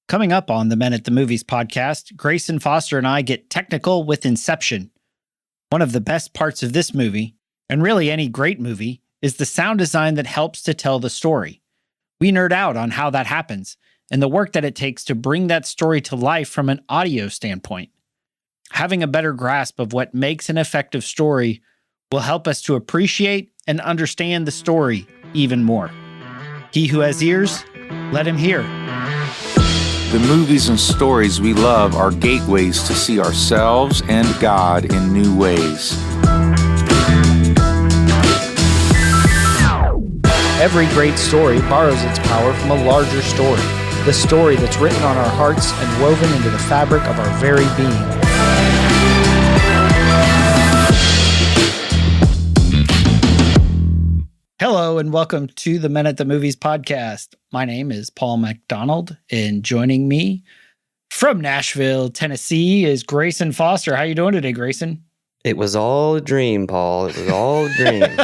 Coming up on the Men at the Movies podcast, Grayson Foster and I get technical with Inception. One of the best parts of this movie, and really any great movie, is the sound design that helps to tell the story. We nerd out on how that happens and the work that it takes to bring that story to life from an audio standpoint. Having a better grasp of what makes an effective story will help us to appreciate and understand the story even more. He who has ears, let him hear. The movies and stories we love are gateways to see ourselves and God in new ways. Every great story borrows its power from a larger story, the story that's written on our hearts and woven into the fabric of our very being. Hello and welcome to the Men at the Movies podcast. My name is Paul McDonald, and joining me from Nashville, Tennessee is Grayson Foster. How you doing today, Grayson? It was all a dream, Paul. It was all a dream.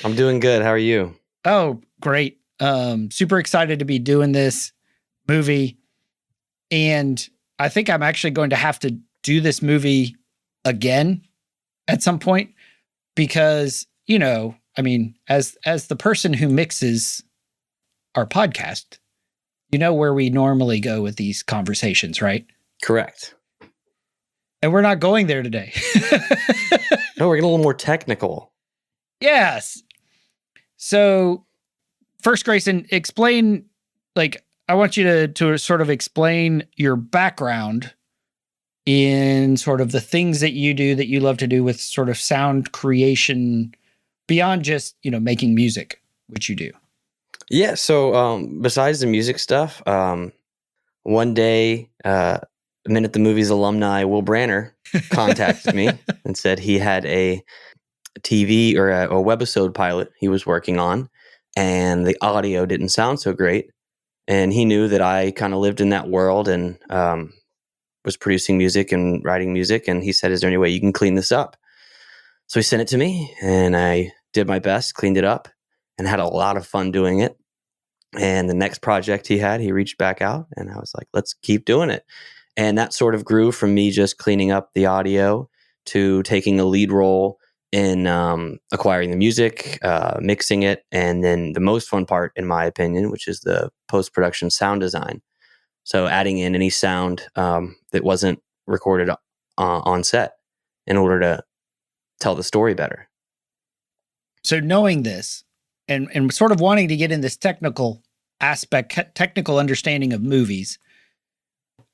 I'm doing good. How are you? Oh, great. Super excited to be doing this movie. And I think I'm actually going to have to do this movie again at some point because, you know, I mean, as the person who mixes our podcast, you know where we normally go with these conversations, right? Correct. And we're not going there today. No, we're getting a little more technical. Yes. So first, Grayson, explain, I want you to sort of explain your background in sort of the things that you do that you love to do with sort of sound creation beyond just, making music, which you do. Yeah. So besides the music stuff, one day, Men at the Movies alumni Will Branner contacted me and said he had a TV or a webisode pilot he was working on, and the audio didn't sound so great. And he knew that I kind of lived in that world and was producing music and writing music. And he said, "Is there any way you can clean this up?" So he sent it to me, and I did my best, cleaned it up, and had a lot of fun doing it. And the next project he had, he reached back out, and I was like, let's keep doing it. And that sort of grew from me just cleaning up the audio to taking a lead role in acquiring the music, mixing it, and then the most fun part, in my opinion, which is the post-production sound design. So adding in any sound that wasn't recorded on set in order to tell the story better. So knowing this and sort of wanting to get in this technical aspect, technical understanding of movies,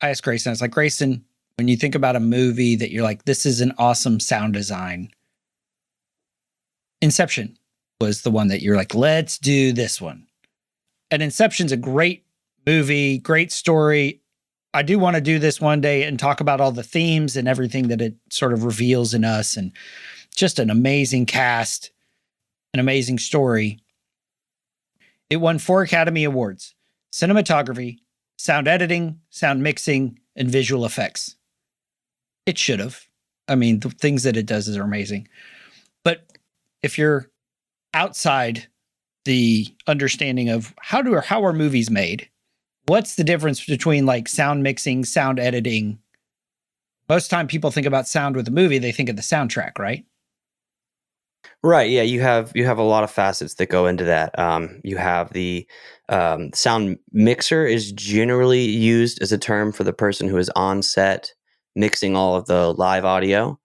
I asked Grayson, I was like, Grayson, when you think about a movie that you're like, this is an awesome sound design, Inception was the one that you're like, let's do this one. And Inception's a great movie, great story. I do want to do this one day and talk about all the themes and everything that it sort of reveals in us, and just an amazing cast, an amazing story. It won 4 Academy Awards: cinematography, sound editing, sound mixing, and visual effects. It should have. I mean, the things that it does are amazing. But if you're outside the understanding of how are movies made, what's the difference between like sound mixing, sound editing? Most time people think about sound with a movie, they think of the soundtrack, right? Right. Yeah. You have a lot of facets that go into that. You have the sound mixer is generally used as a term for the person who is on set mixing all of the live audio.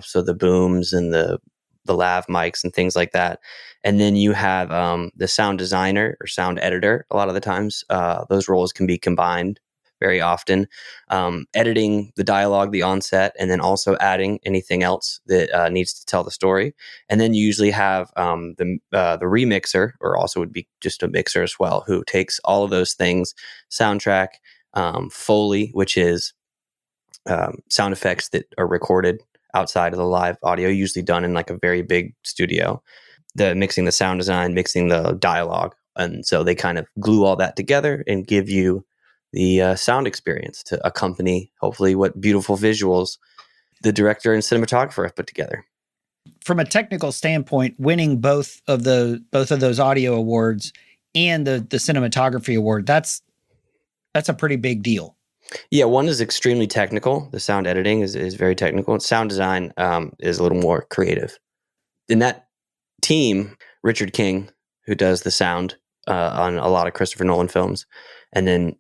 So the booms and the lav mics and things like that. And then you have the sound designer or sound editor. A lot of the times, those roles can be combined very often, editing the dialogue, the onset, and then also adding anything else that needs to tell the story. And then you usually have the remixer, or also would be just a mixer as well, who takes all of those things, soundtrack, Foley, which is sound effects that are recorded outside of the live audio, usually done in like a very big studio, the mixing the sound design, mixing the dialogue. And so they kind of glue all that together and give you the sound experience to accompany, hopefully, what beautiful visuals the director and cinematographer have put together. From a technical standpoint, winning both of those audio awards and the cinematography award, that's That's a pretty big deal. Yeah, one is extremely technical. The sound editing is very technical. And sound design is a little more creative. In that team, Richard King, who does the sound on a lot of Christopher Nolan films, and then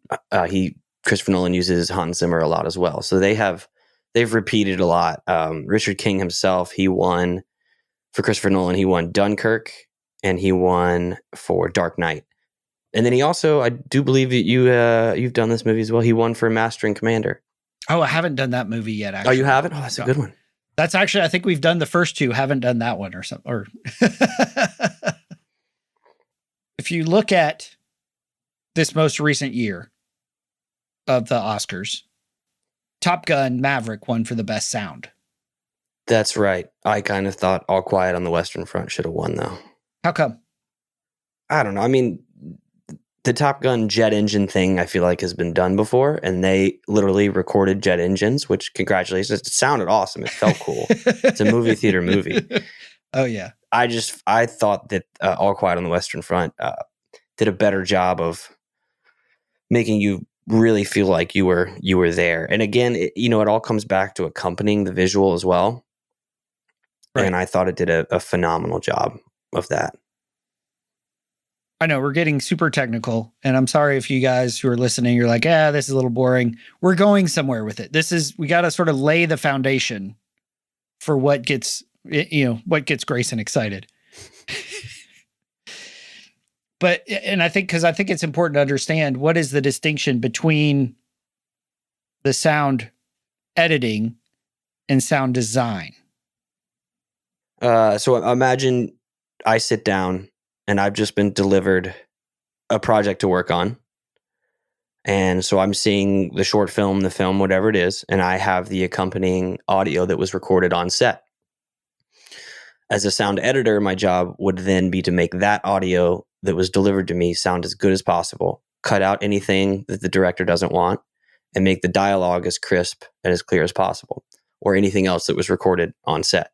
Christopher Nolan uses Hans Zimmer a lot as well. So they've repeated a lot. Richard King himself, he won for Christopher Nolan. He won Dunkirk, and he won for Dark Knight. And then he also, I do believe that you've done this movie as well. He won for Master and Commander. Oh, I haven't done that movie yet, actually. Oh, you haven't? Oh, that's a good one. That's actually, I think we've done the first two, haven't done that one or something. Or if you look at this most recent year of the Oscars, Top Gun Maverick won for the best sound. That's right. I kind of thought All Quiet on the Western Front should have won, though. How come? I don't know. I mean, the Top Gun jet engine thing, I feel like, has been done before, and they literally recorded jet engines, which, congratulations. It sounded awesome. It felt cool. It's a movie theater movie. Oh, yeah. I thought that All Quiet on the Western Front did a better job of making you really feel like you were there. And again, it all comes back to accompanying the visual as well. Right. And I thought it did a phenomenal job of that. I know we're getting super technical, and I'm sorry if you guys who are listening, you're like, this is a little boring. We're going somewhere with it. We got to sort of lay the foundation for what gets Grayson excited. And I think it's important to understand what is the distinction between the sound editing and sound design. So imagine I sit down and I've just been delivered a project to work on. And so I'm seeing the short film, the film, whatever it is, and I have the accompanying audio that was recorded on set. As a sound editor, my job would then be to make that audio that was delivered to me sound as good as possible, cut out anything that the director doesn't want, and make the dialogue as crisp and as clear as possible, or anything else that was recorded on set.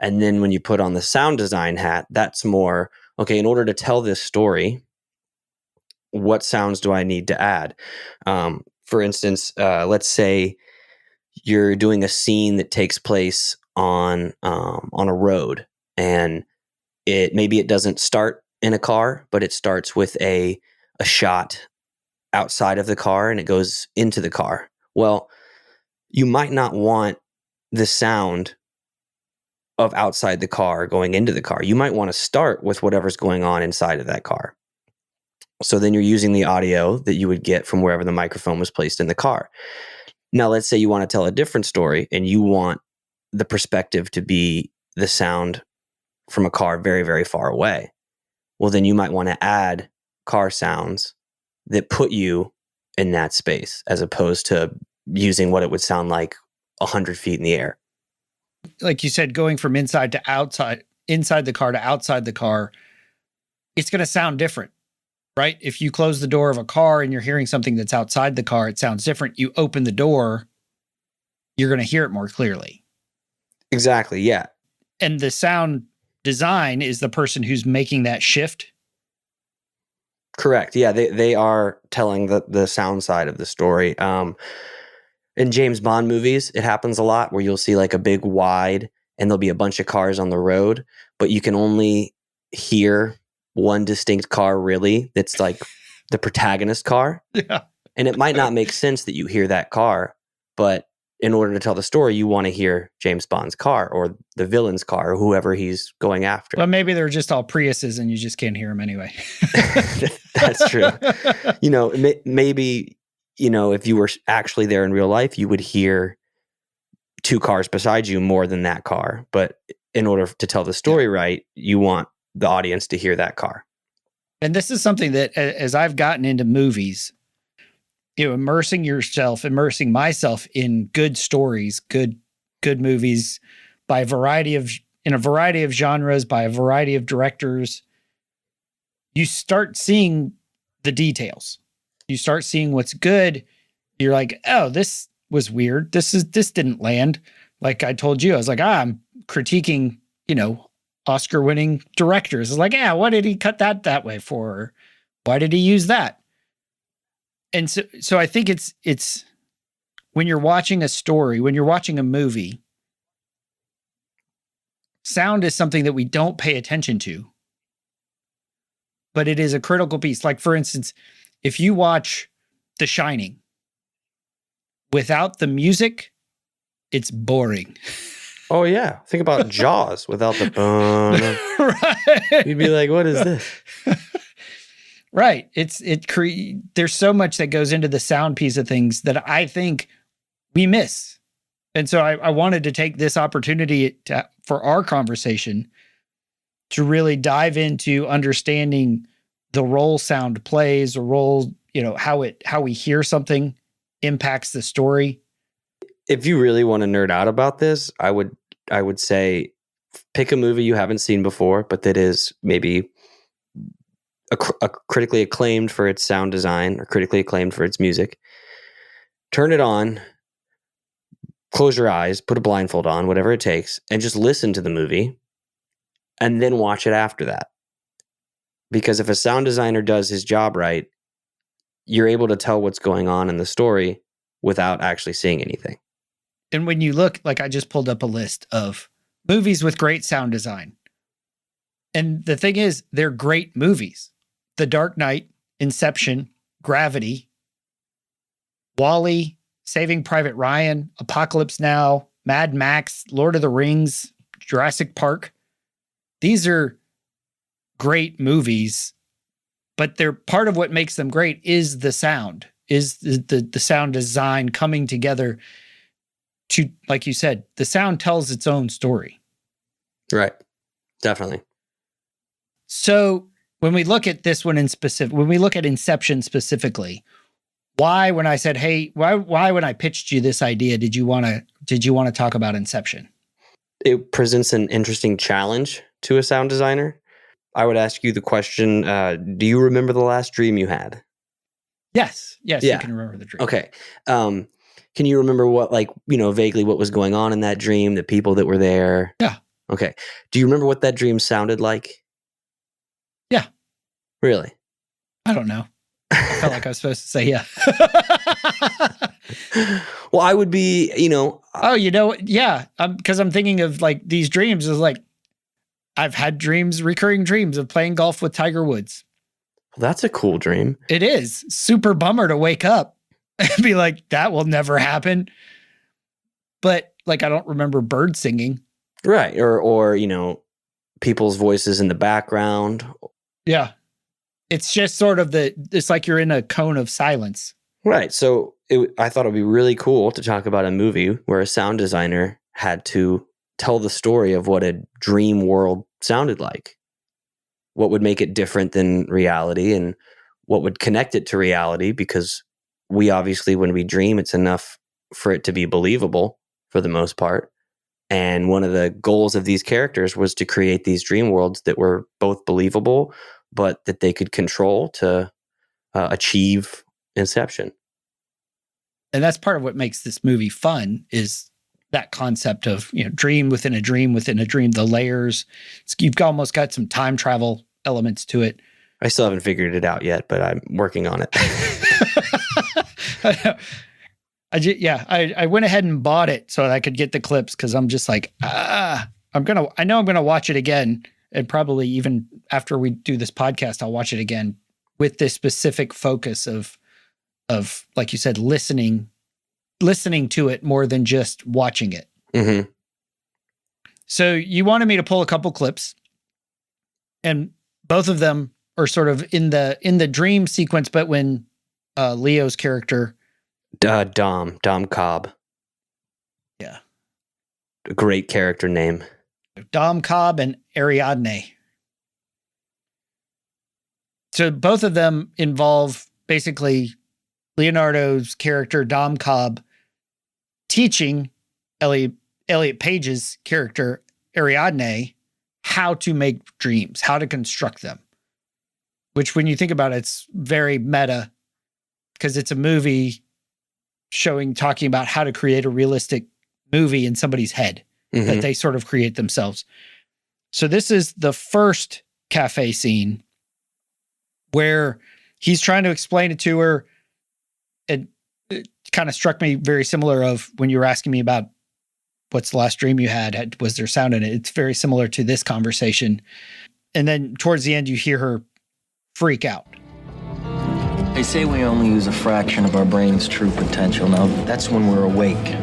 And then when you put on the sound design hat, that's more, okay, in order to tell this story, what sounds do I need to add? For instance, let's say you're doing a scene that takes place on a road, and maybe it doesn't start in a car, but it starts with a shot outside of the car and it goes into the car. Well, you might not want the sound of outside the car going into the car. You might want to start with whatever's going on inside of that car. So then you're using the audio that you would get from wherever the microphone was placed in the car. Now, let's say you want to tell a different story and you want the perspective to be the sound from a car very, very far away. Well, then you might want to add car sounds that put you in that space, as opposed to using what it would sound like 100 feet in the air. Like you said, going from inside to outside, inside the car to outside the car, it's going to sound different, right? If you close the door of a car and you're hearing something that's outside the car, it sounds different. You open the door, you're going to hear it more clearly. Exactly, yeah. And the sound design is the person who's making that shift. Correct. Yeah, they are telling the sound side of the story. In James Bond movies, it happens a lot where you'll see like a big wide and there'll be a bunch of cars on the road, but you can only hear one distinct car really that's like the protagonist car. Yeah. And it might not make sense that you hear that car, but in order to tell the story, you want to hear James Bond's car or the villain's car or whoever he's going after. Well, maybe they're just all Priuses and you just can't hear them anyway. That's true. Maybe, if you were actually there in real life, you would hear two cars beside you more than that car. But in order to tell the story right, you want the audience to hear that car. And this is something that, as I've gotten into movies, immersing myself in good stories, good movies in a variety of genres, by a variety of directors, you start seeing the details. You start seeing what's good. You're like, oh, this was weird. This didn't land. Like I told you, I was like, I'm critiquing, Oscar-winning directors. It's like, why did he cut that way for? Why did he use that? And so I think it's when you're watching a story, when you're watching a movie, sound is something that we don't pay attention to, but it is a critical piece. Like, for instance, if you watch The Shining without the music, it's boring. Oh yeah, think about Jaws without the Right. You'd be like, what is this? Right. There's so much that goes into the sound piece of things that I think we miss. And so I wanted to take this opportunity for our conversation to really dive into understanding the role sound plays, the role, how we hear something impacts the story. If you really want to nerd out about this, I would say pick a movie you haven't seen before, but that is maybe a critically acclaimed for its sound design or critically acclaimed for its music. Turn it on, close your eyes, put a blindfold on, whatever it takes, and just listen to the movie and then watch it after that. Because if a sound designer does his job right, you're able to tell what's going on in the story without actually seeing anything. And when you look, like I just pulled up a list of movies with great sound design. And the thing is, they're great movies. The Dark Knight, Inception, Gravity, WALL-E, Saving Private Ryan, Apocalypse Now, Mad Max, Lord of the Rings, Jurassic Park. These are great movies, but they're part of what makes them great is the sound, is the sound design coming together to, like you said, the sound tells its own story. Right. Definitely. So when we look at this one in specific, when we look at Inception specifically, why, when I said, hey, why when I pitched you this idea, did you want to talk about Inception? It presents an interesting challenge to a sound designer. I would ask you the question, do you remember the last dream you had? Yes. Yeah. You can remember the dream. Okay. Can you remember what, vaguely what was going on in that dream, the people that were there? Yeah. Okay. Do you remember what that dream sounded like? Yeah. Really? I don't know. I felt like I was supposed to say yeah. Well, I would be, yeah. Because I'm thinking of like these dreams is like, I've had recurring dreams of playing golf with Tiger Woods. Well, that's a cool dream. It is. Super bummer to wake up and be like, that will never happen. But like, I don't remember birds singing. Right. Or people's voices in the background. Yeah. It's just sort of it's like you're in a cone of silence. Right. So I thought it'd be really cool to talk about a movie where a sound designer had to tell the story of what a dream world sounded like. What would make it different than reality and what would connect it to reality, because we obviously, when we dream, it's enough for it to be believable for the most part. And one of the goals of these characters was to create these dream worlds that were both believable, but that they could control to achieve Inception. And that's part of what makes this movie fun, is that concept of, dream within a dream within a dream, the layers. You've almost got some time travel elements to it. I still haven't figured it out yet, but I'm working on it. I went ahead and bought it so that I could get the clips, because I'm just like, I know I'm gonna watch it again, and probably even after we do this podcast, I'll watch it again with this specific focus of like you said, listening to it more than just watching it. Mm-hmm. So you wanted me to pull a couple clips, and both of them are sort of in the dream sequence, but when Leo's character, Dom Cobb. Yeah. A great character name. Dom Cobb and Ariadne. So both of them involve basically Leonardo's character, Dom Cobb, teaching Elliot Page's character, Ariadne, how to make dreams, how to construct them. Which, when you think about it, it's very meta, because it's a movie talking about how to create a realistic movie in somebody's head that they sort of create themselves. So this is the first cafe scene where he's trying to explain it to her. it kind of struck me very similar of when you were asking me about what's the last dream you had, was there sound in it? It's very similar to this conversation. And then towards the end, you hear her freak out. They say we only use a fraction of our brain's true potential. Now, that's when we're awake.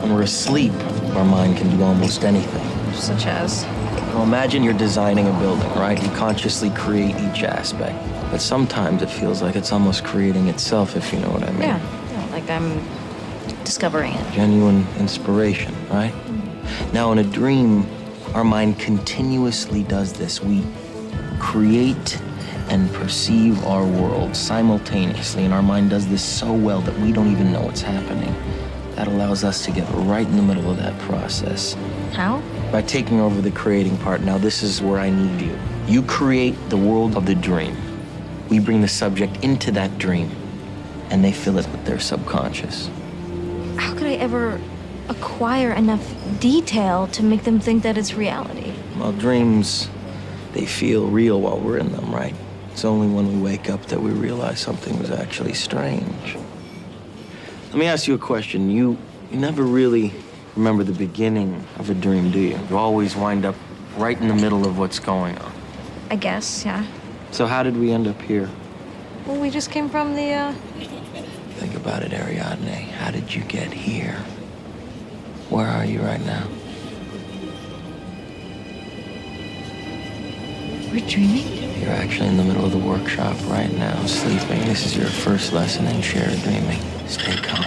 When we're asleep, our mind can do almost anything. Such as? Well, imagine you're designing a building, right? You consciously create each aspect. But sometimes it feels like it's almost creating itself, if you know what I mean. Yeah, like I'm discovering it. Genuine inspiration, right? Now, in a dream, our mind continuously does this. We create and perceive our world simultaneously, and our mind does this so well that we don't even know what's happening. That allows us to get right in the middle of that process. How? By taking over the creating part. Now, this is where I need you. You create the world of the dream. We bring the subject into that dream, and they fill it with their subconscious. How could I ever acquire enough detail to make them think that it's reality? Well, dreams, they feel real while we're in them, right? It's only when we wake up that we realize something was actually strange. Let me ask you a question. You never really remember the beginning of a dream, do you? You always wind up right in the middle of what's going on. I guess, yeah. So how did we end up here? Well, we just came from the, Think about it, Ariadne. How did you get here? Where are you right now? We're dreaming? You're actually in the middle of the workshop right now, sleeping. This is your first lesson in shared dreaming. Stay calm.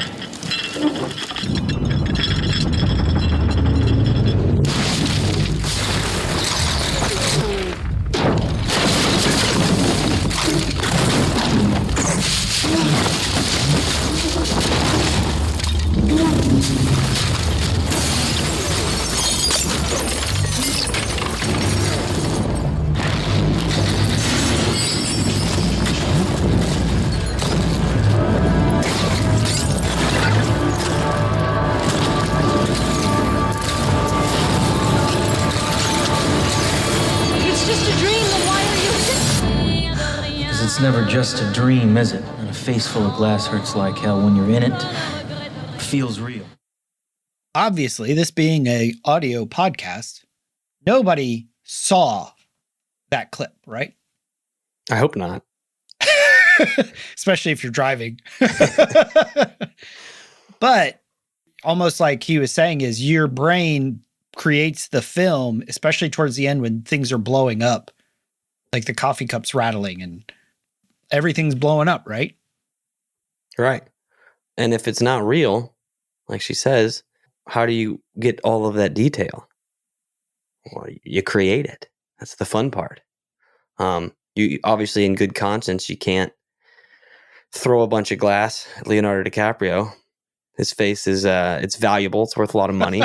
It's never just a dream, is it? And a face full of glass hurts like hell. When you're in it, it feels real. Obviously, this being a audio podcast, nobody saw that clip, right? I hope not. Especially if you're driving. But almost like he was saying is your brain creates the film, especially towards the end when things are blowing up, like the coffee cups rattling and everything's blowing up, right? Right. And if it's not real, like she says, how do you get all of that detail? Well, you create it. That's the fun part. You obviously, in good conscience, you can't throw a bunch of glass at Leonardo DiCaprio. His face is it's valuable. It's worth a lot of money.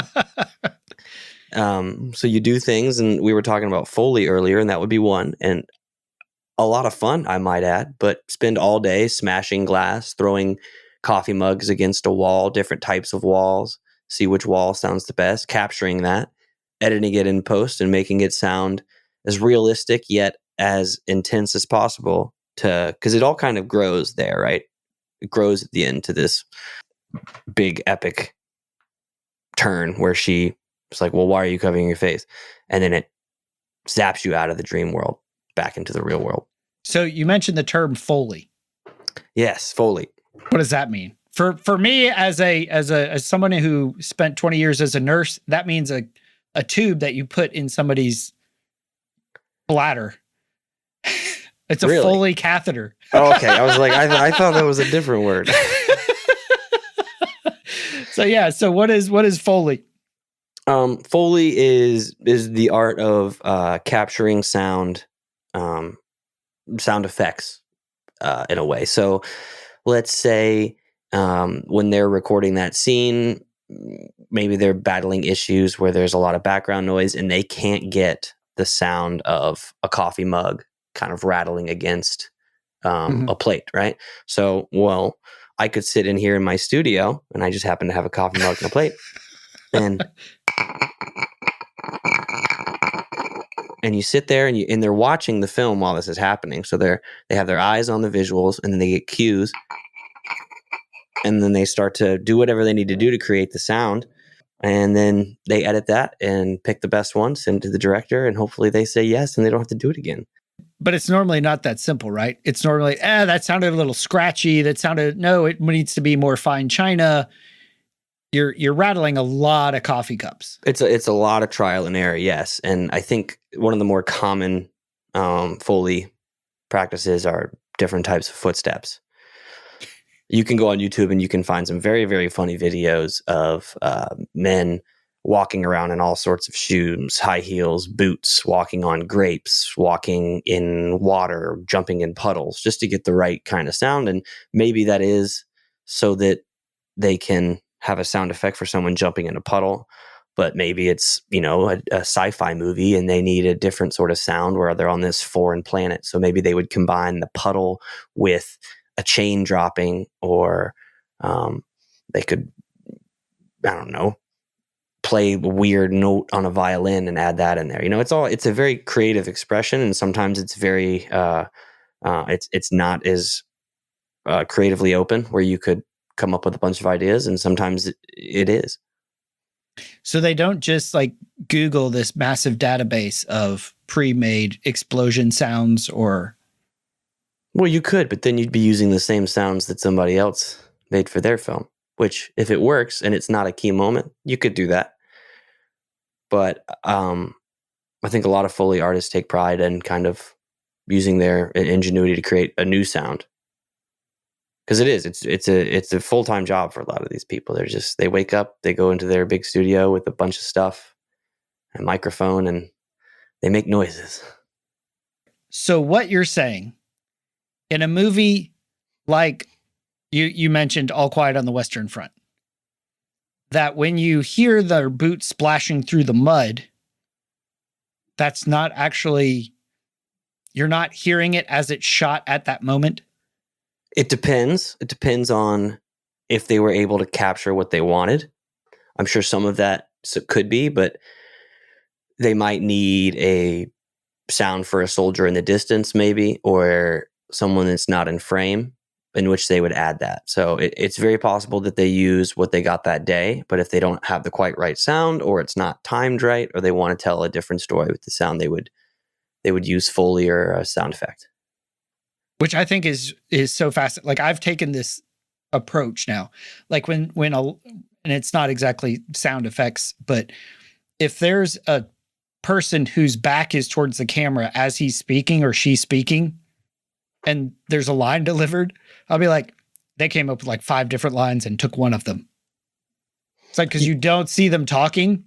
So you do things, and we were talking about Foley earlier, and that would be one. And a lot of fun, I might add, but spend all day smashing glass, throwing coffee mugs against a wall, different types of walls, see which wall sounds the best, capturing that, editing it in post and making it sound as realistic yet as intense as possible, because it all kind of grows there, right? It grows at the end to this big epic turn where she's like, well, why are you covering your face? And then it zaps you out of the dream world back into the real world. So you mentioned the term Foley. Yes, Foley. What does that mean? For me, as someone who spent 20 years as a nurse, that means a tube that you put in somebody's bladder. It's a Really? Foley catheter. Oh, okay. I was like, I thought that was a different word. So yeah. So what is Foley? Foley is the art of capturing sound effects in a way. So let's say when they're recording that scene, maybe they're battling issues where there's a lot of background noise and they can't get the sound of a coffee mug kind of rattling against a plate, right? So, well, I could sit in here in my studio and I just happen to have a coffee mug and a plate. And you sit there and they're watching the film while this is happening. So they have their eyes on the visuals and then they get cues. and then they start to do whatever they need to do to create the sound. And then they edit that and pick the best one, send it to the director, and hopefully they say yes and they don't have to do it again. But it's normally not that simple, right? It's normally, that sounded a little scratchy. No, it needs to be more fine china. You're rattling a lot of coffee cups. It's a lot of trial and error, yes. And I think one of the more common Foley practices are different types of footsteps. You can go on YouTube and you can find some very, very funny videos of men walking around in all sorts of shoes, high heels, boots, walking on grapes, walking in water, jumping in puddles, just to get the right kind of sound. And maybe that is so that they can have a sound effect for someone jumping in a puddle. But maybe it's, a sci-fi movie and they need a different sort of sound where they're on this foreign planet. So maybe they would combine the puddle with a chain dropping, or they could, I don't know, play a weird note on a violin and add that in there. It's a very creative expression, and sometimes it's very it's not as creatively open where you could come up with a bunch of ideas, and sometimes it is. So they don't just like Google this massive database of pre-made explosion sounds, or... Well, you could, but then you'd be using the same sounds that somebody else made for their film, which if it works and it's not a key moment, you could do that. But I think a lot of Foley artists take pride in kind of using their ingenuity to create a new sound. Because it's a full-time job for a lot of these people. They wake up, they go into their big studio with a bunch of stuff, a microphone, and they make noises. So what you're saying, in a movie like you mentioned All Quiet on the Western Front, that when you hear their boots splashing through the mud, that's not actually, you're not hearing it as it's shot at that moment? It depends. It depends on if they were able to capture what they wanted. I'm sure some of that could be, but they might need a sound for a soldier in the distance maybe, or someone that's not in frame, in which they would add that. So it's very possible that they use what they got that day, but if they don't have the quite right sound, or it's not timed right, or they want to tell a different story with the sound, they would use Foley or a sound effect. Which I think is so fast. Like, I've taken this approach now, like and it's not exactly sound effects, but if there's a person whose back is towards the camera as he's speaking or she's speaking, and there's a line delivered, I'll be like, they came up with like 5 different lines and took one of them. It's like, because you don't see them talking.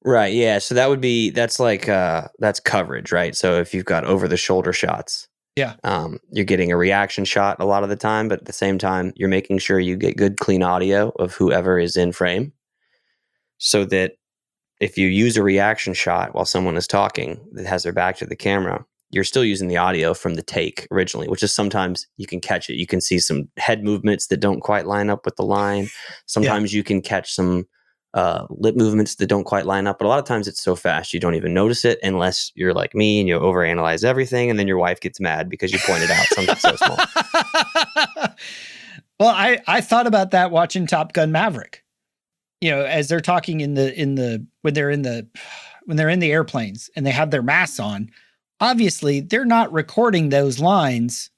Right. Yeah. So that's coverage, right? So if you've got over the shoulder shots, yeah, you're getting a reaction shot a lot of the time, but at the same time, you're making sure you get good, clean audio of whoever is in frame, so that if you use a reaction shot while someone is talking that has their back to the camera, you're still using the audio from the take originally, which is sometimes you can catch it. You can see some head movements that don't quite line up with the line. Sometimes you can catch some lip movements that don't quite line up. But a lot of times it's so fast you don't even notice it, unless you're like me and you overanalyze everything, and then your wife gets mad because you pointed out something so small. Well, I thought about that watching Top Gun Maverick. As they're talking when they're in the airplanes and they have their masks on, obviously they're not recording those lines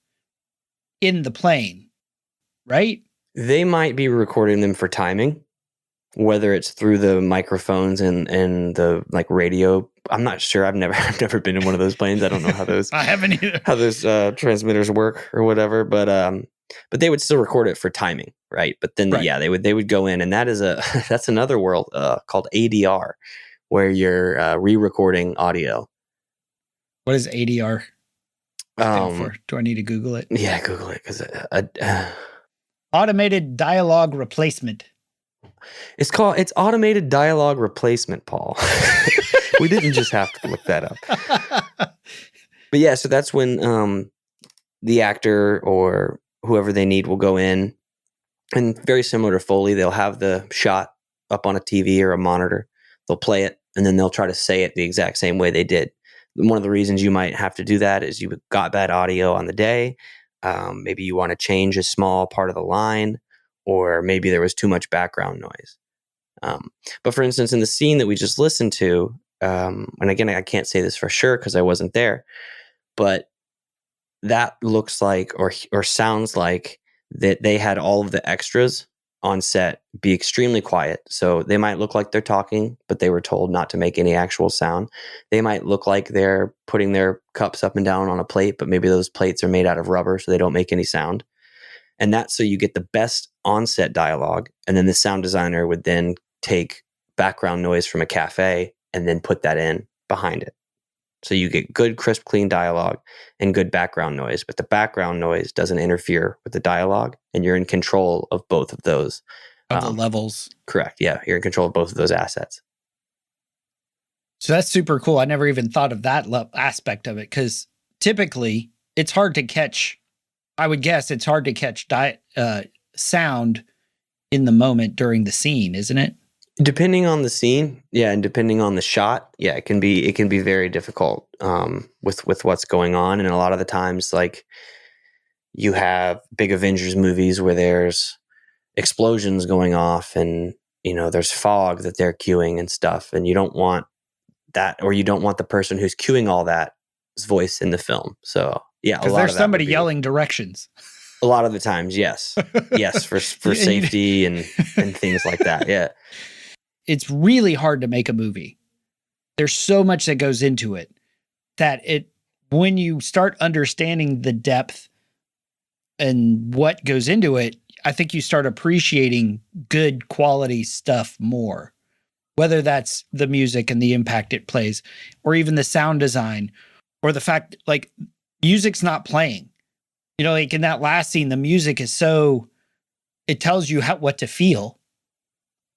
in the plane, right? They might be recording them for timing, whether it's through the microphones and the like radio. I'm not sure. I've never been in one of those planes. I don't know how those I haven't either. How those transmitters work or whatever, but they would still record it for timing, right? But then right. They would go in, and that's another world called ADR, where you're re-recording audio. What is ADR stand for? Do I need to Google it? Yeah, Google it, because automated dialogue replacement. It's automated dialogue replacement, Paul. We didn't just have to look that up. But yeah, so that's when the actor or whoever they need will go in, and very similar to Foley, they'll have the shot up on a TV or a monitor. They'll play it, and then they'll try to say it the exact same way they did. One of the reasons you might have to do that is you got bad audio on the day. Maybe you want to change a small part of the line, or maybe there was too much background noise. But for instance, in the scene that we just listened to, and again, I can't say this for sure because I wasn't there, but that looks like or sounds like that they had all of the extras on set be extremely quiet. So they might look like they're talking, but they were told not to make any actual sound. They might look like they're putting their cups up and down on a plate, but maybe those plates are made out of rubber, so they don't make any sound. And that's so you get the best on-set dialogue. And then the sound designer would then take background noise from a cafe and then put that in behind it. So you get good, crisp, clean dialogue and good background noise, but the background noise doesn't interfere with the dialogue, and you're in control of both of those. Of the levels. Correct. Yeah, you're in control of both of those assets. So that's super cool. I never even thought of that aspect of it, because typically it's hard to catch. I would guess it's hard to catch sound in the moment during the scene, isn't it? Depending on the scene, yeah, and depending on the shot, yeah, it can be very difficult with what's going on. And a lot of the times, like, you have big Avengers movies where there's explosions going off, and there's fog that they're cueing and stuff, and you don't want that, or you don't want the person who's cueing all that's voice in the film. So yeah, because there's somebody yelling directions. A lot of the times, yes, for safety and things like that. Yeah. It's really hard to make a movie. There's so much that goes into it that when you start understanding the depth and what goes into it, I think you start appreciating good quality stuff more, whether that's the music and the impact it plays, or even the sound design, or the fact, like, music's not playing. Like in that last scene, the music is it tells you what to feel.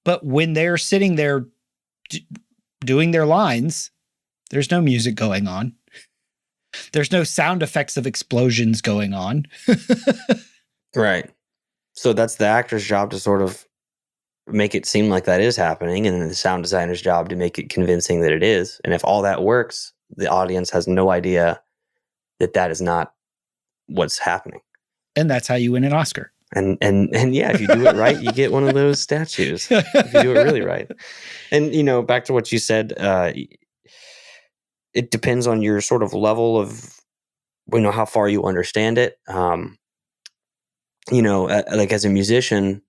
But when they're sitting there doing their lines, there's no music going on. There's no sound effects of explosions going on. Right. So that's the actor's job to sort of make it seem like that is happening, and then the sound designer's job to make it convincing that it is. And if all that works, the audience has no idea that is not what's happening. And that's how you win an Oscar. And yeah, if you do it right, you get one of those statues. If you do it really right. And, back to what you said, it depends on your sort of level of, how far you understand it. Like as a musician,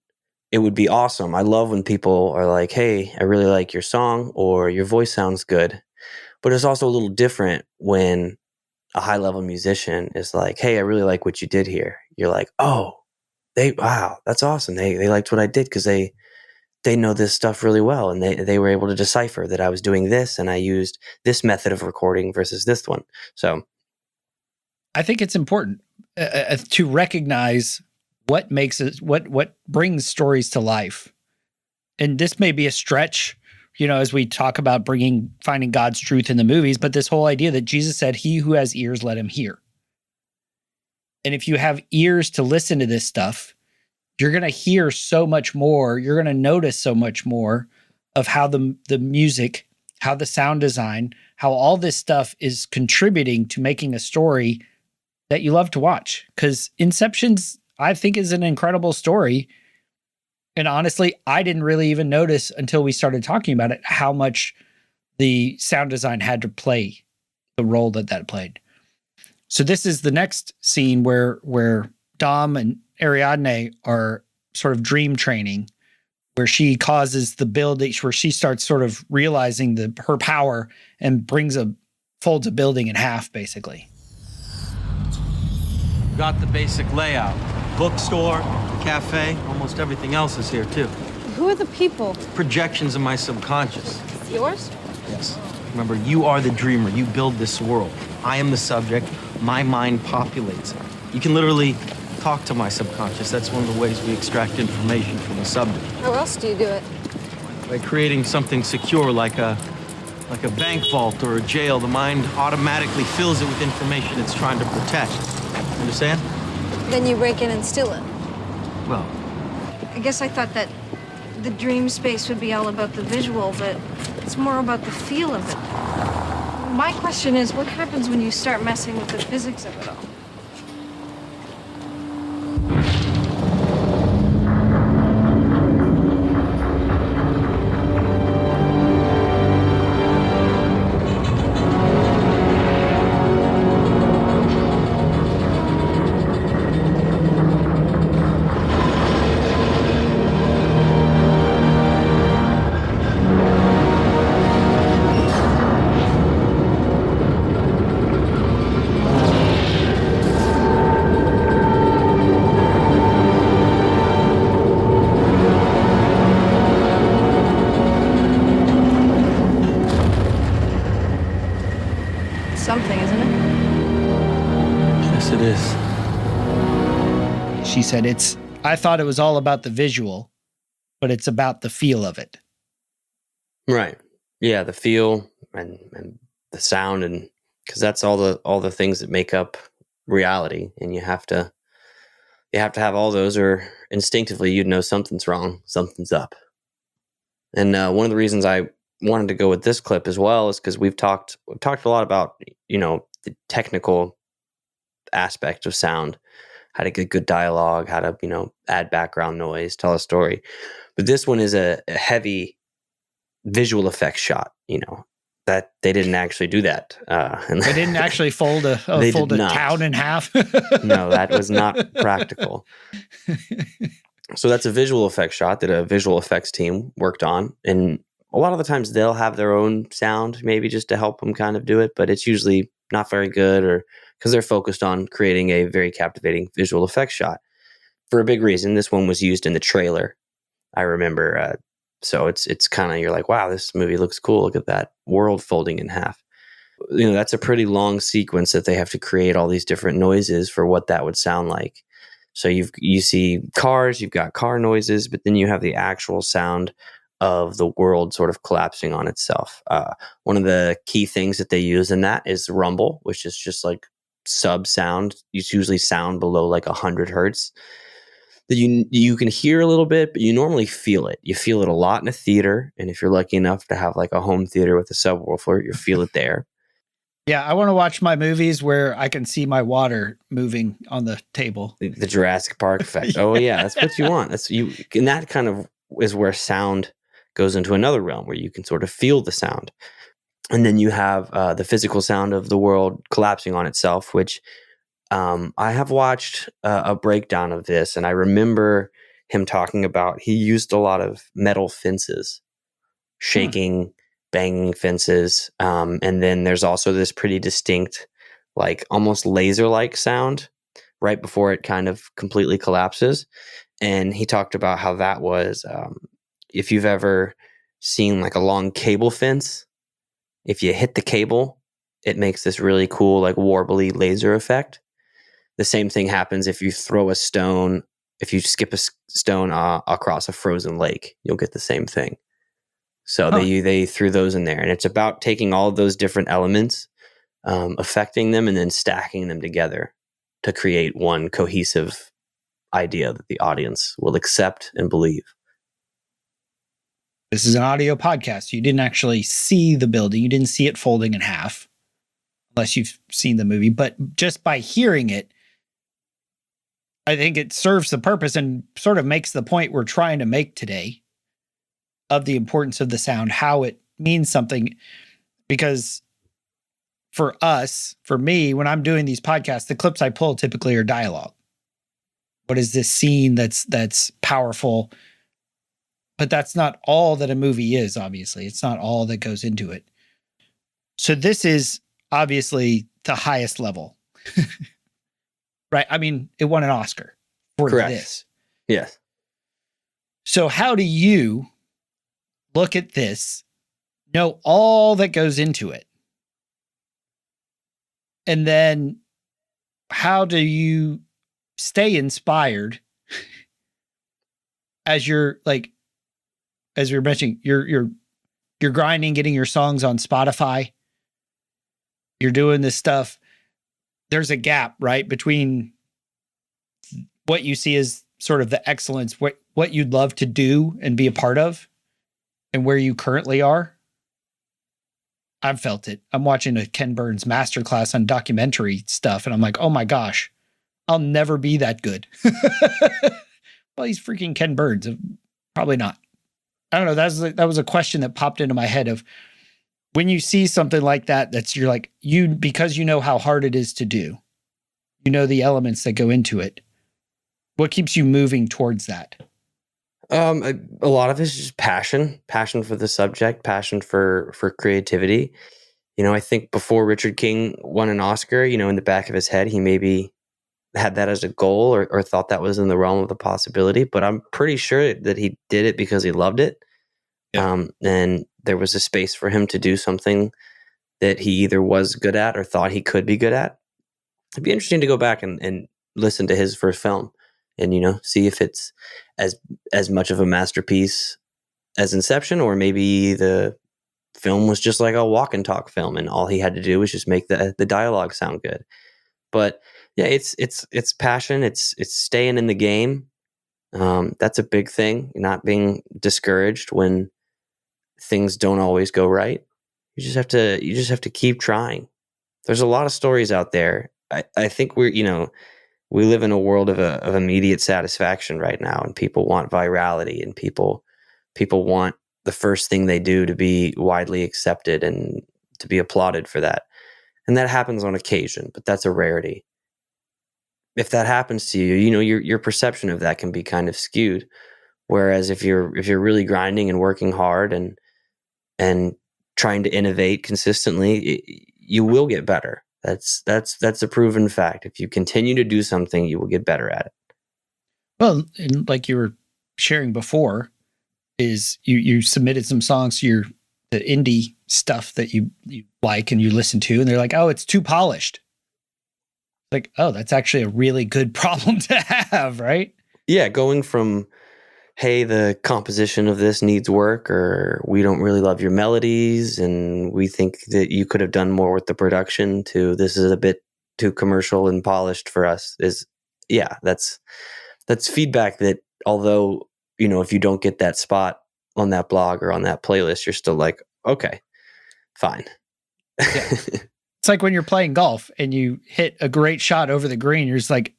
it would be awesome. I love when people are like, hey, I really like your song, or your voice sounds good. But it's also a little different when a high level musician is like, hey, I really like what you did here. You're like, oh, wow, that's awesome. They liked what I did because they know this stuff really well, and they were able to decipher that I was doing this and I used this method of recording versus this one. So I think it's important to recognize what makes it, what brings stories to life. And this may be a stretch, as we talk about finding God's truth in the movies, but this whole idea that Jesus said, he who has ears, let him hear. And if you have ears to listen to this stuff, you're going to hear so much more. You're going to notice so much more of how the music, how the sound design, how all this stuff is contributing to making a story that you love to watch. Because Inception's, I think, is an incredible story. And honestly, I didn't really even notice until we started talking about it how much the sound design had to play the role that played. So this is the next scene where Dom and Ariadne are sort of dream training, where she causes the building, where she starts sort of realizing her power and folds a building in half, basically. Got the basic layout. Bookstore, cafe, almost everything else is here too. Who are the people? Projections of my subconscious. Yours? Yes. Remember, you are the dreamer. You build this world. I am the subject. My mind populates it. You can literally talk to my subconscious. That's one of the ways we extract information from the subject. How else do you do it? By creating something secure like a bank vault or a jail. The mind automatically fills it with information it's trying to protect. Understand? Then you break in and steal it. Well, I guess I thought that the dream space would be all about the visual, but it's more about the feel of it. My question is, what happens when you start messing with the physics of it all? said, I thought it was all about the visual, but it's about the feel of it. Right. Yeah, the feel and the sound, and because that's all the things that make up reality, and you have to have all those, or instinctively you'd know something's wrong, something's up. And one of the reasons I wanted to go with this clip as well is because we've talked a lot about, the technical aspect of sound, how to get good dialogue, how to, add background noise, tell a story. But this one is a heavy visual effects shot, that they didn't actually do that. They didn't actually fold a town in half. No, that was not practical. So that's a visual effects shot that a visual effects team worked on. And a lot of the times they'll have their own sound, maybe just to help them kind of do it, but it's usually not very good, or because they're focused on creating a very captivating visual effects shot. For a big reason, this one was used in the trailer. I remember, so it's kind of, you're like, wow, this movie looks cool. Look at that world folding in half. That's a pretty long sequence that they have to create all these different noises for what that would sound like. So you see cars, you've got car noises, but then you have the actual sound of the world sort of collapsing on itself. One of the key things that they use in that is rumble, which is just like sub sound. It's usually sound below like 100 hertz. That you can hear a little bit, but you normally feel it. You feel it a lot in a theater, and if you're lucky enough to have like a home theater with a subwoofer, you feel it there. Yeah, I want to watch my movies where I can see my water moving on the table. The Jurassic Park effect. Oh yeah, that's what you want. And that kind of is where sound goes into another realm where you can sort of feel the sound. And then you have the physical sound of the world collapsing on itself, which I have watched a breakdown of this, and I remember him talking about he used a lot of metal fences, shaking, banging fences. And then there's also this pretty distinct, like almost laser-like sound right before it kind of completely collapses. And he talked about how that was, if you've ever seen like a long cable fence, if you hit the cable, it makes this really cool, like warbly laser effect. The same thing happens if you throw a stone, if you skip a stone across a frozen lake, you'll get the same thing. So they threw those in there, and it's about taking all of those different elements, affecting them, and then stacking them together to create one cohesive idea that the audience will accept and believe. This is an audio podcast. You didn't actually see the building. You didn't see it folding in half, unless you've seen the movie. But just by hearing it, I think it serves the purpose and sort of makes the point we're trying to make today of the importance of the sound, how it means something. Because for us, for me, when I'm doing these podcasts, the clips I pull typically are dialogue. What is this scene that's powerful? But that's not all that a movie is, obviously. It's not all that goes into it. So this is obviously the highest level. Right? I mean, it won an Oscar for this. Yes. So how do you look at this, know all that goes into it, and then how do you stay inspired as you're mentioning, you're grinding, getting your songs on Spotify, you're doing this stuff. There's a gap, right, between what you see as sort of the excellence, what you'd love to do and be a part of, and where you currently are. I've felt it. I'm watching a Ken Burns masterclass on documentary stuff, and I'm like, oh my gosh, I'll never be that good. Well, he's freaking Ken Burns. Probably not. I don't know. That was a question that popped into my head of when you see something like that, you're like, because you know how hard it is to do, you know the elements that go into it. What keeps you moving towards that? A lot of it is just passion for the subject, passion for creativity. I think before Richard King won an Oscar, in the back of his head, he maybe had that as a goal or thought that was in the realm of the possibility, but I'm pretty sure that he did it because he loved it. Yeah. And there was a space for him to do something that he either was good at or thought he could be good at. It'd be interesting to go back and listen to his first film and, you know, see if it's as much of a masterpiece as Inception, or maybe the film was just like a walk and talk film and all he had to do was just make the dialogue sound good. But yeah, it's passion. It's staying in the game. That's a big thing. Not being discouraged when things don't always go right. You just have to keep trying. There's a lot of stories out there. I think we live in a world of immediate satisfaction right now, and people want virality, and people want the first thing they do to be widely accepted and to be applauded for that. And that happens on occasion, but that's a rarity. If that happens to you, you know, your perception of that can be kind of skewed. Whereas if you're really grinding and working hard and trying to innovate consistently, you will get better. That's a proven fact. If you continue to do something, you will get better at it. Well, and like you were sharing before, is you submitted some songs to the indie stuff that you like and you listen to, and they're like, oh, it's too polished. Like, oh, that's actually a really good problem to have, right? Yeah, going from, hey, the composition of this needs work, or we don't really love your melodies and we think that you could have done more with the production, to this is a bit too commercial and polished for us, that's feedback that, although, you know, if you don't get that spot on that blog or on that playlist, you're still like, okay, fine. Yeah. It's like when you're playing golf and you hit a great shot over the green, you're just like,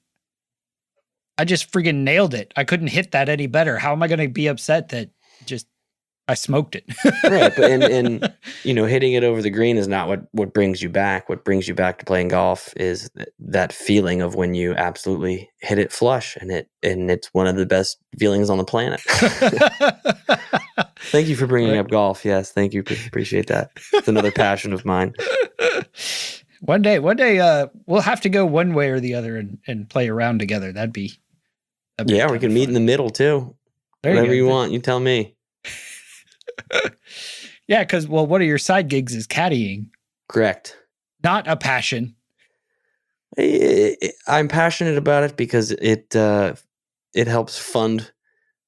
I just freaking nailed it. I couldn't hit that any better. How am I going to be upset that just I smoked it? Right. But and you know, hitting it over the green is not what brings you back. What brings you back to playing golf is that feeling of when you absolutely hit it flush, and it's one of the best feelings on the planet. Thank you for bringing up golf. Yes, thank you. Appreciate that. It's another passion of mine. One day, we'll have to go one way or the other and play around together. That'd be yeah, we can meet in the middle too. Whatever you want, you tell me. Yeah, because, well, one of your side gigs is caddying. Correct. Not a passion. I'm passionate about it because it helps fund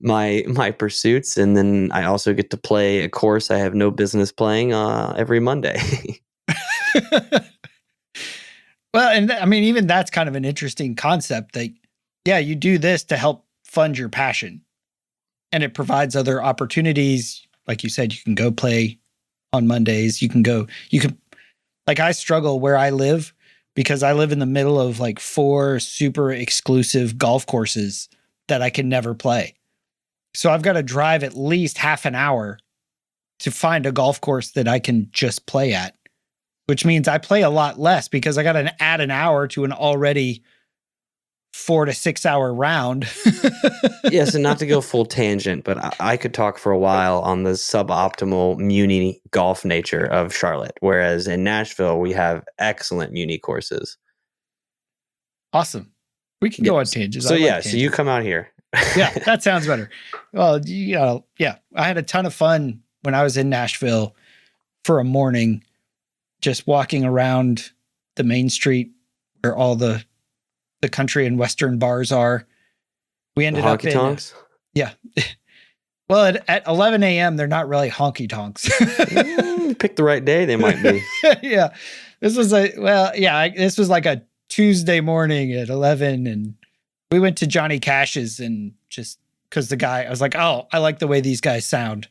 my pursuits, and then I also get to play a course I have no business playing every Monday. Well, and I mean, even that's kind of an interesting concept that, yeah, you do this to help fund your passion, and it provides other opportunities. Like you said, you can go play on Mondays. You can, like, I struggle where I live because I live in the middle of like 4 super exclusive golf courses that I can never play. So I've got to drive at least half an hour to find a golf course that I can just play at, which means I play a lot less because I got to add an hour to an already 4 to 6 hour round. Yes, and not to go full tangent, but I could talk for a while on the suboptimal Muni golf nature of Charlotte, whereas in Nashville we have excellent Muni courses. Awesome. We can go on tangents. So so you come out here. Yeah, that sounds better. Well, yeah, I had a ton of fun when I was in Nashville for a morning, just walking around the main street where all the country and Western bars are. We ended up in honky-tonks? Yeah. Well, at 11 a.m., they're not really honky tonks. Pick the right day, they might be. Yeah. This was this was like a Tuesday morning at 11, and we went to Johnny Cash's, and just because I was like, oh, I like the way these guys sound.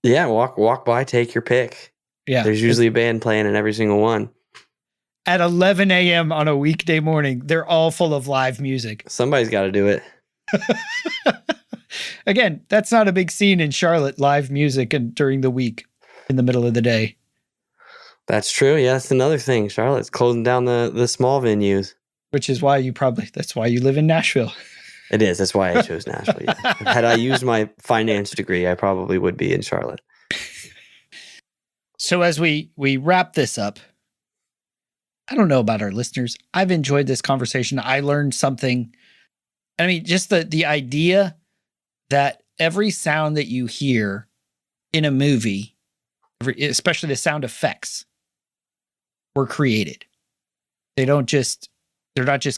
Yeah, walk by, take your pick. Yeah. There's usually a band playing in every single one. At 11 a.m. on a weekday morning, they're all full of live music. Somebody's got to do it. Again, that's not a big scene in Charlotte, live music and during the week in the middle of the day. That's true. Yeah, that's another thing. Charlotte's closing down the small venues. Which is why that's why you live in Nashville. It is. That's why I chose Nashville. Yeah. Had I used my finance degree, I probably would be in Charlotte. So as we wrap this up, I don't know about our listeners. I've enjoyed this conversation. I learned something. I mean, just the idea that every sound that you hear in a movie, especially the sound effects, were created. They're not just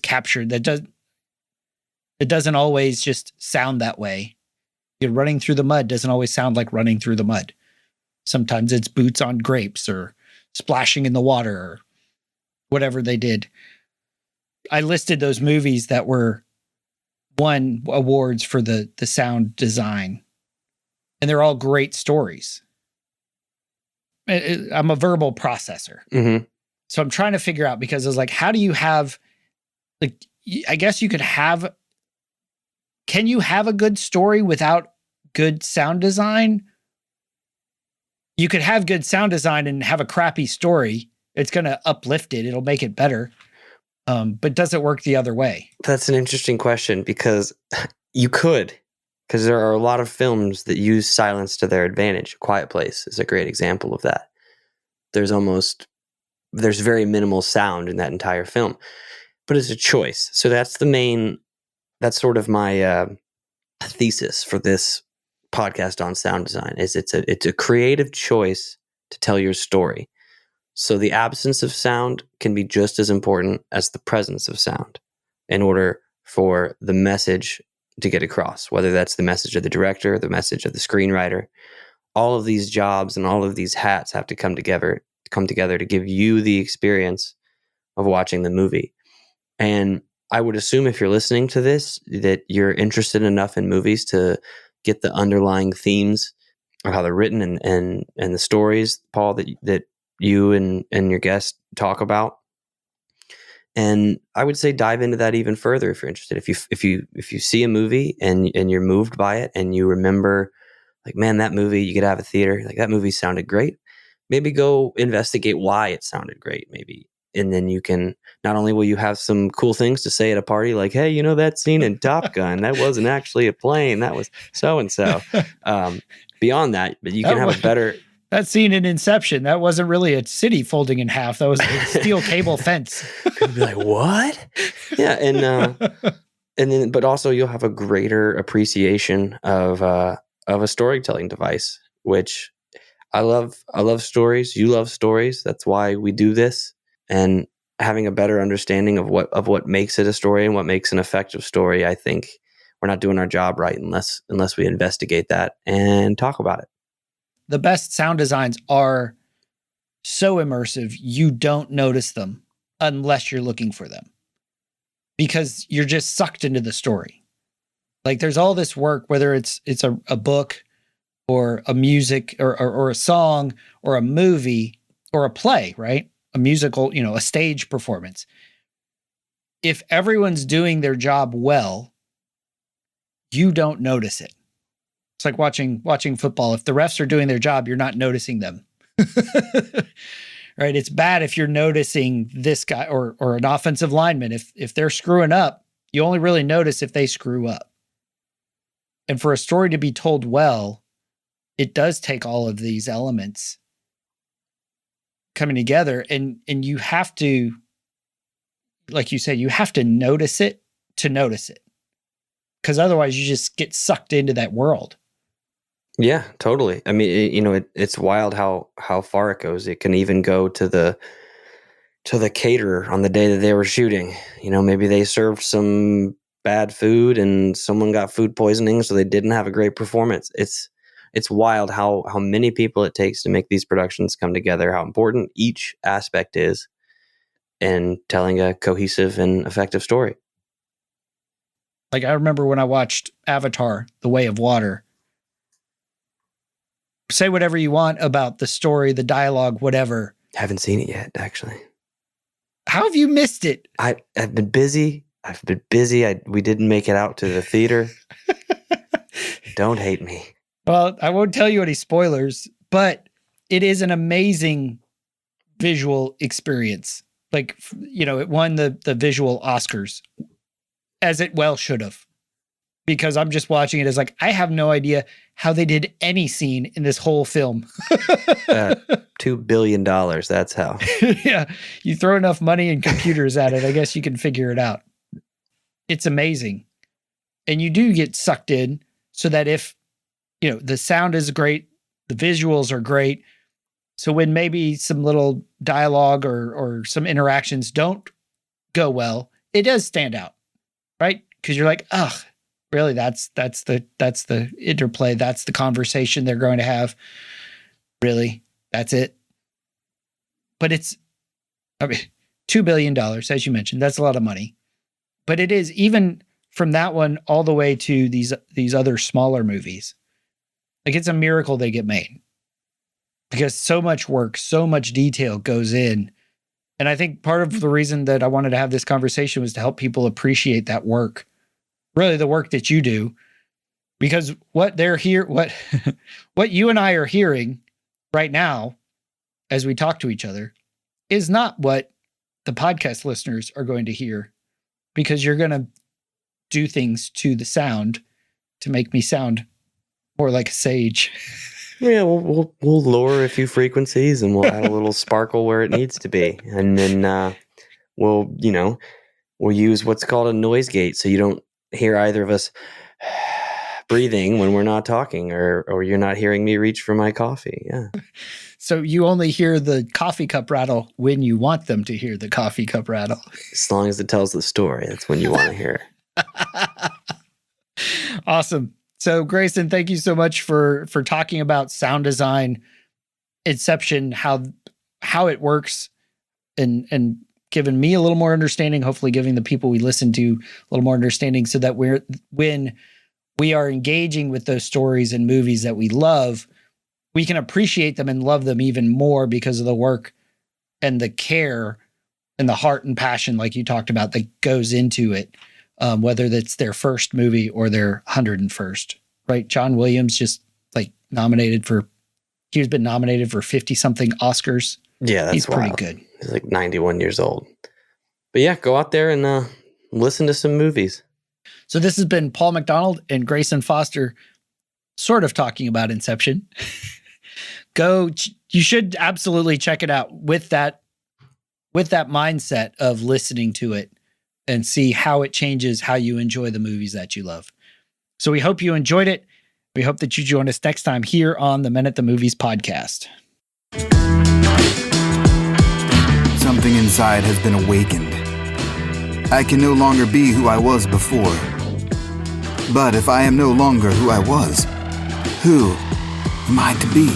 captured. It doesn't always just sound that way. You're running through the mud doesn't always sound like running through the mud. Sometimes it's boots on grapes or splashing in the water or whatever they did. I listed those movies that won awards for the sound design. And they're all great stories. I'm a verbal processor. Mm-hmm. So I'm trying to figure out, because I was like, how do you have, like, I guess you could have, can you have a good story without good sound design? You could have good sound design and have a crappy story. It's going to uplift it. It'll make it better. But does it work the other way? That's an interesting question, because you could, because there are a lot of films that use silence to their advantage. Quiet Place is a great example of that. There's very minimal sound in that entire film, but it's a choice. So that's sort of my thesis for this podcast on sound design, is it's a creative choice to tell your story. So the absence of sound can be just as important as the presence of sound in order for the message to get across, whether that's the message of the director, the message of the screenwriter. All of these jobs and all of these hats have to come together to give you the experience of watching the movie. And I would assume, if you're listening to this, that you're interested enough in movies to get the underlying themes of how they're written and the stories, Paul, that you and your guest talk about. And I would say dive into that even further if you're interested. If you see a movie and you're moved by it, and you remember, like, man, that movie, you get out of a theater, like, that movie sounded great. Maybe go investigate why it sounded great, maybe. And then you can, not only will you have some cool things to say at a party, like, hey, you know that scene in Top Gun, that wasn't actually a plane, that was so-and-so. Beyond that, but you can have a better... That scene in Inception, that wasn't really a city folding in half. That was a steel cable fence. Could be like, what? Yeah, and then, but also you'll have a greater appreciation of a storytelling device, which I love. I love stories. You love stories. That's why we do this. And having a better understanding of what makes it a story and what makes an effective story, I think we're not doing our job right unless we investigate that and talk about it. The best sound designs are so immersive, you don't notice them unless you're looking for them, because you're just sucked into the story. Like, there's all this work, whether it's a book or a music or a song or a movie or a play, right? A musical, a stage performance. If everyone's doing their job well, you don't notice it. It's like watching football. If the refs are doing their job, you're not noticing them. Right? It's bad if you're noticing this guy or an offensive lineman. If they're screwing up, you only really notice if they screw up. And for a story to be told well, it does take all of these elements coming together, and you have to, like you said, you have to notice it to notice it. Because otherwise you just get sucked into that world. Yeah, totally. I mean, it's wild how far it goes. It can even go to the caterer on the day that they were shooting. Maybe they served some bad food and someone got food poisoning, so they didn't have a great performance. It's wild how many people it takes to make these productions come together, how important each aspect is in telling a cohesive and effective story. Like, I remember when I watched Avatar, The Way of Water. Say whatever you want about the story, the dialogue, whatever. Haven't seen it yet, actually. How have you missed it? I've been busy. We didn't make it out to the theater. Don't hate me. Well, I won't tell you any spoilers, but it is an amazing visual experience. Like, it won the visual Oscars, as it well should have. Because I'm just watching it as like, I have no idea how they did any scene in this whole film. $2 billion, that's how. Yeah, you throw enough money and computers at it, I guess you can figure it out. It's amazing. And you do get sucked in, so that if, the sound is great, the visuals are great. So when maybe some little dialogue or some interactions don't go well, it does stand out, right? because you're like, ugh, really? That's the interplay. That's the conversation they're going to have. Really? That's it? But it's, I mean, $2 billion, as you mentioned. That's a lot of money. But it is, even from that one all the way to these other smaller movies. Like, it's a miracle they get made. Because so much work, so much detail goes in. And I think part of the reason that I wanted to have this conversation was to help people appreciate that work. Really, the work that you do. Because what what you and I are hearing right now as we talk to each other is not what the podcast listeners are going to hear, because you're going to do things to the sound to make me sound more like a sage. Yeah, we'll lower a few frequencies and we'll add a little sparkle where it needs to be, and then we'll use what's called a noise gate, so you don't hear either of us breathing when we're not talking, or you're not hearing me reach for my coffee. Yeah. So you only hear the coffee cup rattle when you want them to hear the coffee cup rattle. As long as it tells the story, that's when you want to hear it. Awesome. So Grayson, thank you so much for talking about sound design, Inception, how it works, and giving me a little more understanding, hopefully giving the people we listen to a little more understanding, so that when we are engaging with those stories and movies that we love, we can appreciate them and love them even more because of the work and the care and the heart and passion, like you talked about, that goes into it. Whether that's their first movie or their 101st, right? John Williams just he's been nominated for 50 something Oscars. Yeah, that's he's pretty wild. good. He's like 91 years old. But yeah, go out there and listen to some movies. So this has been Paul McDonald and Grayson Foster, sort of talking about Inception. You should absolutely check it out with that mindset of listening to it, and see how it changes how you enjoy the movies that you love. So we hope you enjoyed it. We hope that you join us next time here on the Men at the Movies podcast. Something inside has been awakened. I can no longer be who I was before. But if I am no longer who I was, who am I to be?